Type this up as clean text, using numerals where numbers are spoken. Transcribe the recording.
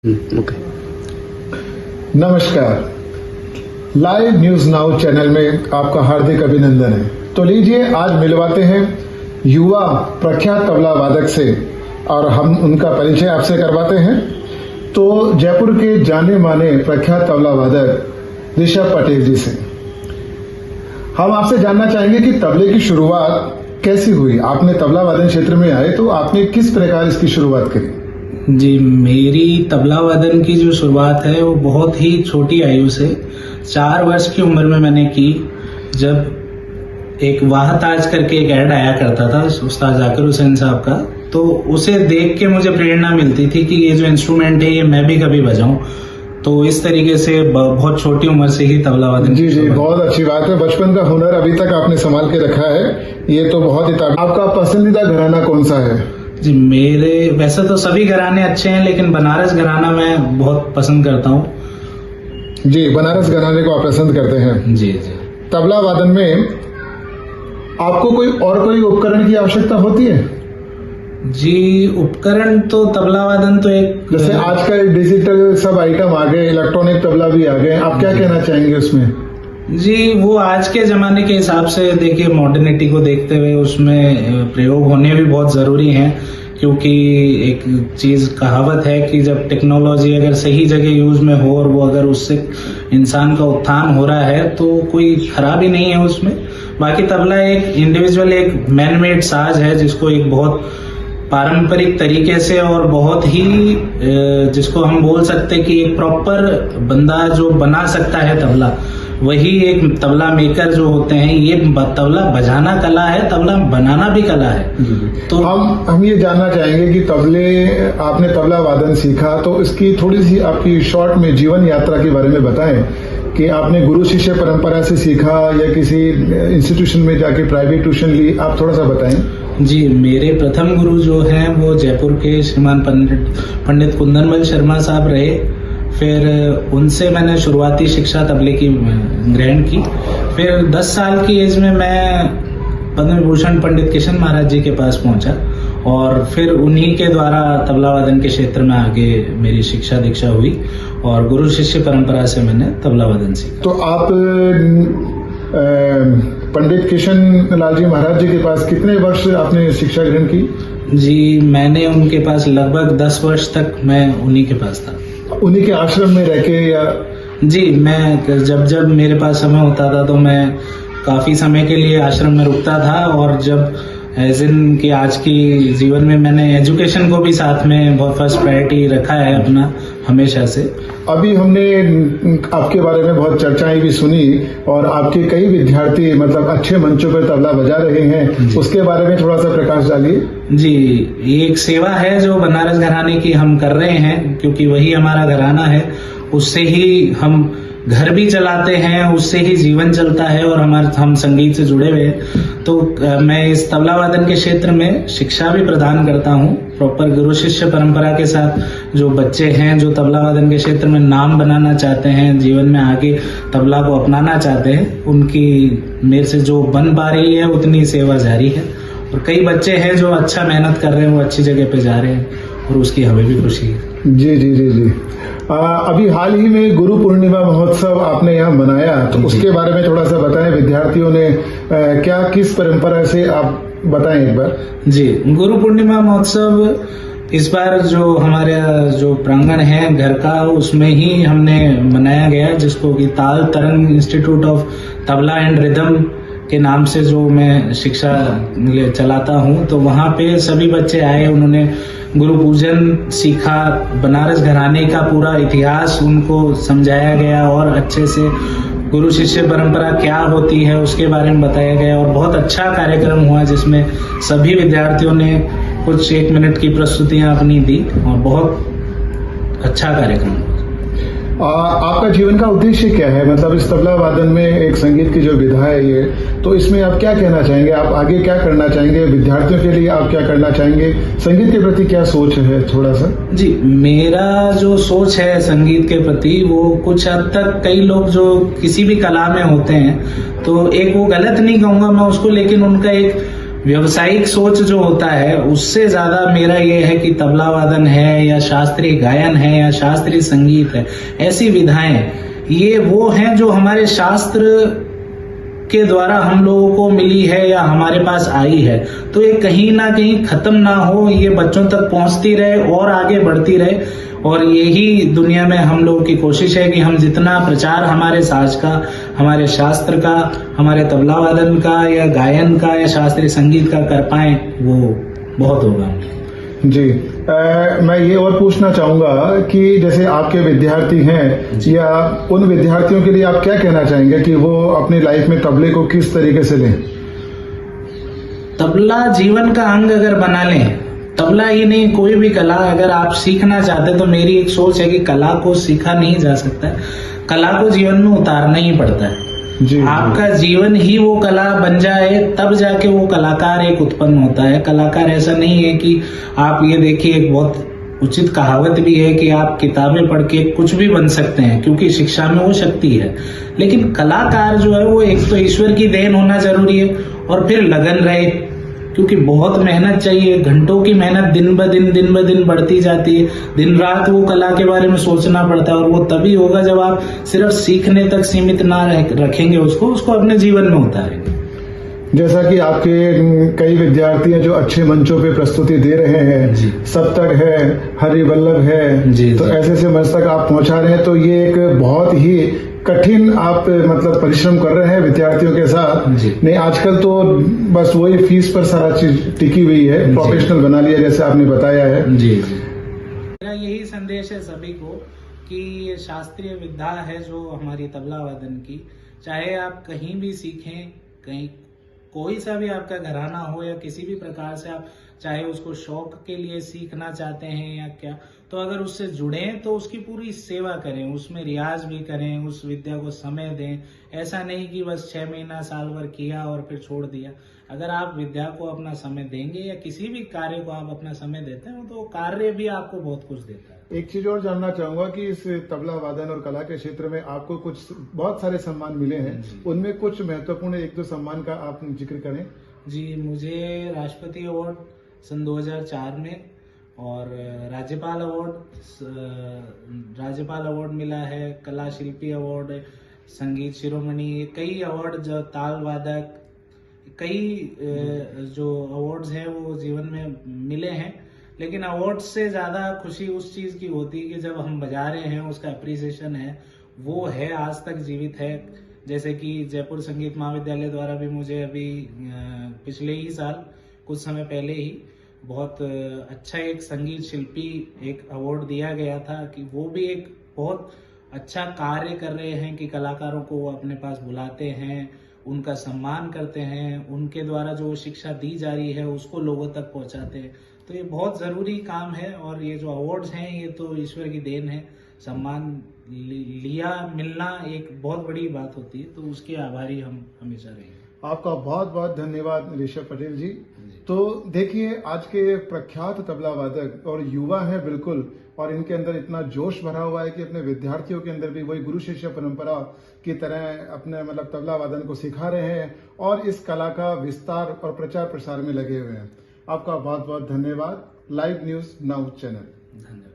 Okay. नमस्कार, live news now channel में आपका हार्दिक अभिनंदन है। तो लीजिए आज मिलवाते हैं युवा प्रख्यात तबला वादक से और हम उनका परिचय आपसे करवाते हैं। तो जयपुर के जाने माने प्रख्यात तबला वादक ऋषभ पटेल जी से हम आपसे जानना चाहेंगे कि तबले की शुरुआत कैसी हुई। आपने तबला वादन क्षेत्र में आए तो आपने किस प्रकार इसकी शुरुआत करी? जी, मेरी तबला वादन की जो शुरुआत है वो बहुत ही छोटी आयु से 4 वर्ष की उम्र में मैंने की। जब एक वाह ताज करके एक ऐड आया करता था उस्ताद जाकिर हुसैन साहब का, तो उसे देख के मुझे प्रेरणा मिलती थी कि ये जो इंस्ट्रूमेंट है ये मैं भी कभी बजाऊं। तो इस तरीके से बहुत छोटी उम्र से ही तबला वादन। जी, बहुत अच्छी बात है। बचपन का हुनर अभी तक आपने संभाल के रखा है, ये तो बहुत ही। आपका पसंदीदा घराना कौन सा है? जी, मेरे वैसे तो सभी घराने अच्छे हैं, लेकिन बनारस घराना मैं बहुत पसंद करता हूँ। जी, बनारस घराने को आप पसंद करते हैं। जी। तबला वादन में आपको कोई उपकरण की आवश्यकता होती है? जी, उपकरण तो तबला वादन तो एक जैसे आजकल डिजिटल सब आइटम आ गए, इलेक्ट्रॉनिक तबला भी आ गए, आप क्या कहना चाहेंगे उसमें? जी, वो आज के जमाने के हिसाब से देखिए, मॉडर्निटी को देखते हुए उसमें प्रयोग होने भी बहुत जरूरी हैं, क्योंकि एक चीज कहावत है कि जब टेक्नोलॉजी अगर सही जगह यूज में हो और वो अगर उससे इंसान का उत्थान हो रहा है तो कोई खराबी नहीं है उसमें। बाकी तबला एक इंडिविजुअल एक मैन मेड साज है, जिसको एक बहुत पारंपरिक तरीके से और बहुत ही जिसको हम बोल सकते कि एक प्रॉपर बंदा जो बना सकता है तबला, वही एक तबला मेकर जो होते हैं। ये तबला बजाना कला है, तबला बनाना भी कला है। तो हम ये जानना चाहेंगे कि आपने तबला वादन सीखा, तो इसकी थोड़ी सी आपकी शॉर्ट में जीवन यात्रा के बारे में बताएं कि आपने गुरु शिष्य परंपरा से सीखा या किसी इंस्टीट्यूशन में जाके प्राइवेट ट्यूशन ली, आप थोड़ा सा बताएं। जी, मेरे प्रथम गुरु जो हैं वो जयपुर के श्रीमान पंडित कुंदनमल शर्मा साहब रहे। फिर उनसे मैंने शुरुआती शिक्षा तबले की ग्रहण की। फिर 10 साल की एज में मैं पद्म विभूषण पंडित किशन महाराज जी के पास पहुंचा और फिर उन्हीं के द्वारा तबला वादन के क्षेत्र में आगे मेरी शिक्षा दीक्षा हुई और गुरु शिष्य परंपरा से मैंने तबला वादन सीखा। तो आप पंडित किशन लाल जी महाराज जी के पास कितने वर्ष आपने शिक्षा ग्रहण की? जी, मैंने उनके पास लगभग 10 वर्ष तक मैं उन्हीं के पास था। उन्हीं के आश्रम में रह के या? जी, मैं जब मेरे पास समय होता था तो मैं काफी समय के लिए आश्रम में रुकता था, और जब एज इन कि आज की जीवन में मैंने एजुकेशन को भी साथ में बहुत फर्स्ट प्रायोरिटी रखा है अपना हमेशा से। अभी हमने आपके बारे में बहुत चर्चाएं भी सुनी और आपके कई विद्यार्थी मतलब अच्छे मंचों पर तबला बजा रहे हैं, उसके बारे में थोड़ा सा प्रकाश डालिए। जी, ये एक सेवा है जो बनारस घराने की हम कर रहे हैं, क्योंकि वही हमारा घराना है। उससे ही हम घर भी चलाते हैं, उससे ही जीवन चलता है और हम संगीत से जुड़े हुए हैं। तो मैं इस तबला वादन के क्षेत्र में शिक्षा भी प्रदान करता हूँ। प्रॉपर गुरु शिष्य परंपरा के साथ जो बच्चे हैं जो तबला वादन के क्षेत्र में नाम बनाना चाहते हैं, जीवन में आगे तबला को अपनाना चाहते हैं, उनकी मेरे से जो बन पा रही है उतनी सेवा जारी है। और कई बच्चे हैं जो अच्छा मेहनत कर रहे हैं, वो अच्छी जगह पे जा रहे हैं और उसकी हमें भी खुशी है। जी। अभी हाल ही में गुरु पूर्णिमा महोत्सव आपने यहाँ मनाया, तो उसके बारे में थोड़ा सा बताएं। विद्यार्थियों ने किस परंपरा से आप बताएं एक बार। जी, गुरु पूर्णिमा महोत्सव इस बार जो हमारे जो प्रांगण है घर का, उसमें ही हमने मनाया गया, जिसको कि ताल तरंग institute of tabla and rhythm के नाम से जो मैं शिक्षा चलाता हूँ। तो वहाँ पे सभी बच्चे आए, उन्होंने गुरु पूजन सीखा, बनारस घराने का पूरा इतिहास उनको समझाया गया और अच्छे से गुरु शिष्य परंपरा क्या होती है उसके बारे में बताया गया। और बहुत अच्छा कार्यक्रम हुआ, जिसमें सभी विद्यार्थियों ने कुछ 1 मिनट की प्रस्तुतियां अपनी दी और बहुत अच्छा कार्यक्रम हुआ। आपका जीवन का उद्देश्य क्या है? मतलब इस तबला वादन में एक संगीत की जो विधा है ये, तो इसमें आप क्या कहना चाहेंगे? आप आगे क्या करना चाहेंगे? विद्यार्थियों के लिए आप क्या करना चाहेंगे? संगीत के प्रति क्या सोच है थोड़ा सा? जी, मेरा जो सोच है संगीत के प्रति, वो कुछ हद तक कई लोग जो किसी भी कला में होते हैं, तो एक वो गलत नहीं कहूंगा मैं उसको, लेकिन उनका एक व्यावसायिक सोच जो होता है उससे ज्यादा मेरा ये है कि तबला वादन है या शास्त्रीय गायन है या शास्त्रीय संगीत है, ऐसी विधाएं ये वो हैं जो हमारे शास्त्र के द्वारा हम लोगों को मिली है या हमारे पास आई है। तो ये कहीं ना कहीं खत्म ना हो, ये बच्चों तक पहुंचती रहे और आगे बढ़ती रहे। और यही दुनिया में हम लोगों की कोशिश है कि हम जितना प्रचार हमारे साज का, हमारे शास्त्र का, हमारे तबला वादन का या गायन का या शास्त्रीय संगीत का कर पाए, वो बहुत होगा। जी मैं ये और पूछना चाहूंगा कि जैसे आपके विद्यार्थी हैं या उन विद्यार्थियों के लिए आप क्या कहना चाहेंगे कि वो अपनी लाइफ में तबले को किस तरीके से लें? तबला जीवन का अंग अगर बना लें, तबला ही नहीं कोई भी कला अगर आप सीखना चाहते तो मेरी एक सोच है कि कला को सीखा नहीं जा सकता, कला को जीवन में उतारना ही पड़ता है। जी, आपका जीवन ही वो कला बन जाए तब जाके वो कलाकार एक उत्पन्न होता है। कलाकार ऐसा नहीं है कि आप ये देखिए, एक बहुत उचित कहावत भी है कि आप किताबें पढ़ के कुछ भी बन सकते हैं क्योंकि शिक्षा में वो शक्ति है, लेकिन कलाकार जो है वो एक तो ईश्वर की देन होना जरूरी है और फिर लगन रहे, क्योंकि बहुत मेहनत चाहिए, घंटों की मेहनत दिन ब दिन बढ़ती जाती है। दिन रात वो कला के बारे में सोचना पड़ता है और वो तभी होगा जब आप सिर्फ सीखने तक सीमित ना रखेंगे उसको अपने जीवन में उतारेंगे। जैसा कि आपके कई विद्यार्थी हैं जो अच्छे मंचों पे प्रस्तुति दे रहे हैं, सप्तक है, हरिवल्लभ है, तो ऐसे मंच तक आप पहुंचा रहे हैं, तो ये एक बहुत ही कठिन आप मतलब परिश्रम कर रहे हैं विद्यार्थियों के साथ। नहीं, आजकल तो बस वही फीस पर सारा चीज टिकी हुई है, प्रोफेशनल बना लिया जैसे आपने बताया है। जी मेरा यही संदेश है सभी को कि ये शास्त्रीय विद्या है जो हमारी तबला वादन की, चाहे आप कहीं भी सीखें, कहीं कोई सा भी आपका घराना हो या किसी भी प्रकार से आप चाहे उसको शौक के लिए सीखना चाहते हैं या क्या, तो अगर उससे जुड़े तो उसकी पूरी सेवा करें, उसमें रियाज भी करें, उस विद्या को समय दें। ऐसा नहीं कि बस 6 महीना साल भर किया और फिर छोड़ दिया। अगर आप विद्या को अपना समय देंगे या किसी भी कार्य को आप अपना समय देते हैं तो कार्य भी आपको बहुत कुछ देता है। एक चीज और जानना चाहूंगा कि इस तबला वादन और कला के क्षेत्र में आपको कुछ बहुत सारे सम्मान मिले हैं, उनमें कुछ महत्वपूर्ण 1-2 सम्मान का आप जिक्र करें। जी, मुझे राष्ट्रपति अवार्ड सन 2004 में और राज्यपाल अवार्ड मिला है, कला शिल्पी अवार्ड, संगीत शिरोमणि, कई अवार्ड, जो ताल वादक, कई जो अवार्ड्स हैं वो जीवन में मिले हैं। लेकिन अवार्ड से ज्यादा खुशी उस चीज की होती है कि जब हम बजा रहे हैं, उसका अप्रिसिएशन है, वो है, आज तक जीवित है। जैसे कि जयपुर संगीत महाविद्यालय द्वारा भी मुझे अभी पिछले ही साल कुछ समय पहले ही बहुत अच्छा एक संगीत शिल्पी एक अवार्ड दिया गया था कि वो भी एक बहुत अच्छा कार्य कर रहे हैं कि कलाकारों को वो अपने पास बुलाते हैं, उनका सम्मान करते हैं, उनके द्वारा जो शिक्षा दी जा रही है उसको लोगों तक पहुंचाते हैं। तो ये बहुत जरूरी काम है और ये जो अवार्ड्स हैं ये तो ईश्वर की देन है। सम्मान मिलना एक बहुत बड़ी बात होती है, तो उसके आभारी हम हमेशा रहेंगे। आपका बहुत बहुत धन्यवाद ऋषभ पटेल जी। तो देखिए, आज के प्रख्यात तबला वादक और युवा है बिल्कुल, और इनके अंदर इतना जोश भरा हुआ है कि अपने विद्यार्थियों के अंदर भी वही गुरु शिष्य परंपरा की तरह अपने मतलब तबला वादन को सिखा रहे हैं और इस कला का विस्तार और प्रचार प्रसार में लगे हुए हैं। आपका बहुत बहुत धन्यवाद। Live news now channel. धन्यवाद।